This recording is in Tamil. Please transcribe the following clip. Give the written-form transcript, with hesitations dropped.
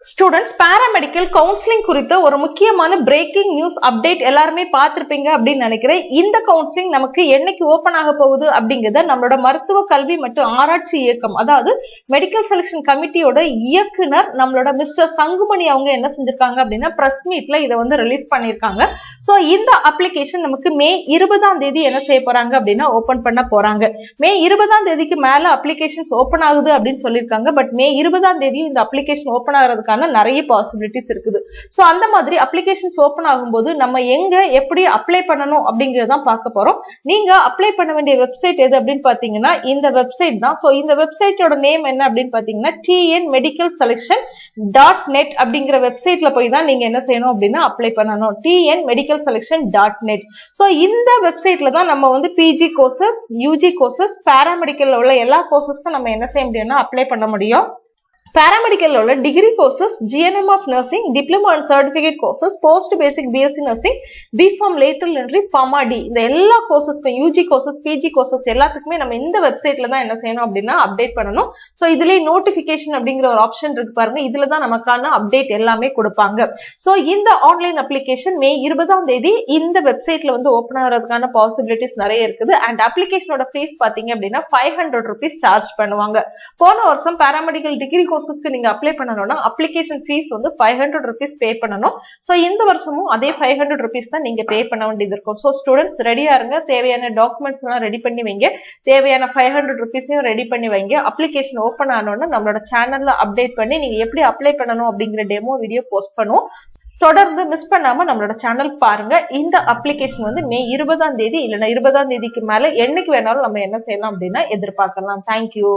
ஸ்டூடெண்ட்ஸ் பாராமெடிக்கல் கவுன்சிலிங் குறித்த ஒரு முக்கியமான பிரேக்கிங் நியூஸ் அப்டேட் எல்லாருமே பார்த்திருப்பீங்க அப்படின்னு நினைக்கிறேன். இந்த கவுன்சிலிங் நமக்கு என்னைக்கு ஓபன் ஆக போகுது அப்படிங்கறத நம்மளோட மருத்துவ கல்வி மற்றும் ஆராய்ச்சி இயக்கம், அதாவது மெடிக்கல் செலக்ஷன் கமிட்டியோட இயக்குனர் நம்மளோட மிஸ்டர் சங்குமணி அவங்க என்ன செஞ்சிருக்காங்க அப்படின்னா பிரஸ் மீட்ல இதை ரிலீஸ் பண்ணிருக்காங்க. சோ இந்த அப்ளிகேஷன் நமக்கு மே 20ஆம் தேதி என்ன செய்ய போறாங்க அப்படின்னா ஓபன் பண்ண போறாங்க. மே 20ஆம் தேதிக்கு மேல அப்ளிகேஷன்ஸ் ஓபன் ஆகுது அப்படின்னு சொல்லியிருக்காங்க. பட் மே 20ஆம் தேதி இந்த அப்ளிகேஷன் ஓபன் ஆகிறதுக்கு நிறைய பாசிபிலிட்டிஸ் இருக்குது. சோ அந்த மாதிரி அப்ளிகேஷன்ஸ் ஓபன் ஆகும்போது நம்ம எங்க எப்படி அப்ளை பண்ணணும் அப்படிங்கறத பார்க்க போறோம். நீங்க அப்ளை பண்ண வேண்டிய வெப்சைட் எது அப்படின்னு பாத்தீங்கன்னா இந்த வெப்சைட் தான். சோ இந்த வெப்சைட்டோட நேம் என்ன அப்படின்னு பாத்தீங்கன்னா tnmedicalselection.net அப்படிங்கிற வெப்சைட்ல போய் தான் நீங்க என்ன செய்யணும் அப்படின்னா அப்ளை பண்ணணும். tnmedicalselection.net. சோ இந்த வெப்சைட்ல தான் நம்ம பிஜி கோர்சஸ், யூஜி கோர்சஸ், பாராமெடிக்கல்ல உள்ள எல்லா கோர்சஸ்க்கும் நம்ம என்ன செய்ய முடியும்னா அப்ளை பண்ண முடியும். பாராமெடிக்கல் உள்ள degree courses, GNM of nursing, diploma and certificate courses, post basic BSc nursing, BPharm lateral entry, PharmD இந்த எல்லா கோர்சஸ்க்கும், யூஜி கோர்சஸ், பிஜி கோர்சஸ் எல்லாத்துக்குமே நம்ம இந்த வெப்சைட்ல தான் என்ன செய்யணும் அப்படின்னா அப்டேட் பண்ணணும். சோ இதுலயே நோட்டிபிகேஷன் அப்படிங்கிற ஒரு ஆப்ஷன் இருக்கு பாருங்க. இதுல தான் நமக்கான அப்டேட் எல்லாமே கொடுப்பாங்க. சோ இந்த ஆன்லைன் அப்ளிகேஷன் மே 20ஆம் தேதி இந்த வெப்சைட்ல ஓபன் ஆகிறதுக்கான பாசிபிலிட்டிஸ் நிறைய இருக்குது. அண்ட் அப்ளிகேஷனோட ஃபீஸ் பாத்தீங்க அப்படின்னா 500 rupees சார்ஜ் பண்ணுவாங்க. போன வருஷம் பாராமெடிக்கல் டிகிரி நீங்க அப்ளை பண்ணணும்னா அப்ளிகேஷன் ஃபீஸ் 500 rupees பே பண்ணணும். சோ இந்த வருஷமும் அதே 500 rupees தான் நீங்க பே பண்ண வேண்டியது இருக்கும். சோ ஸ்டூடெண்ட்ஸ் ரெடியா இருங்க. தேவையான டாக்குமெண்ட்ஸ் எல்லாம் ரெடி பண்ணி வைங்க. தேவையான 500 rupees ரெடி பண்ணி வைங்க. அப்ளிகேஷன் ஓபன் ஆனோன்னா நம்மளோட சேனல்ல அப்டேட் பண்ணி நீங்க எப்படி அப்ளை பண்ணணும் அப்படிங்கிற டெமோ வீடியோ போஸ்ட் பண்ணுவோம். தொடர்ந்து மிஸ் பண்ணாம நம்மளோட சேனல் பாருங்க. இந்த அப்ளிகேஷன் மே 20ஆம் தேதி இல்லைன்னா 20ஆம் தேதிக்கு மேல என்னைக்கு வேணாலும் நம்ம என்ன செய்யலாம் அப்படின்னா எதிர்பார்க்கலாம். தேங்க்யூ.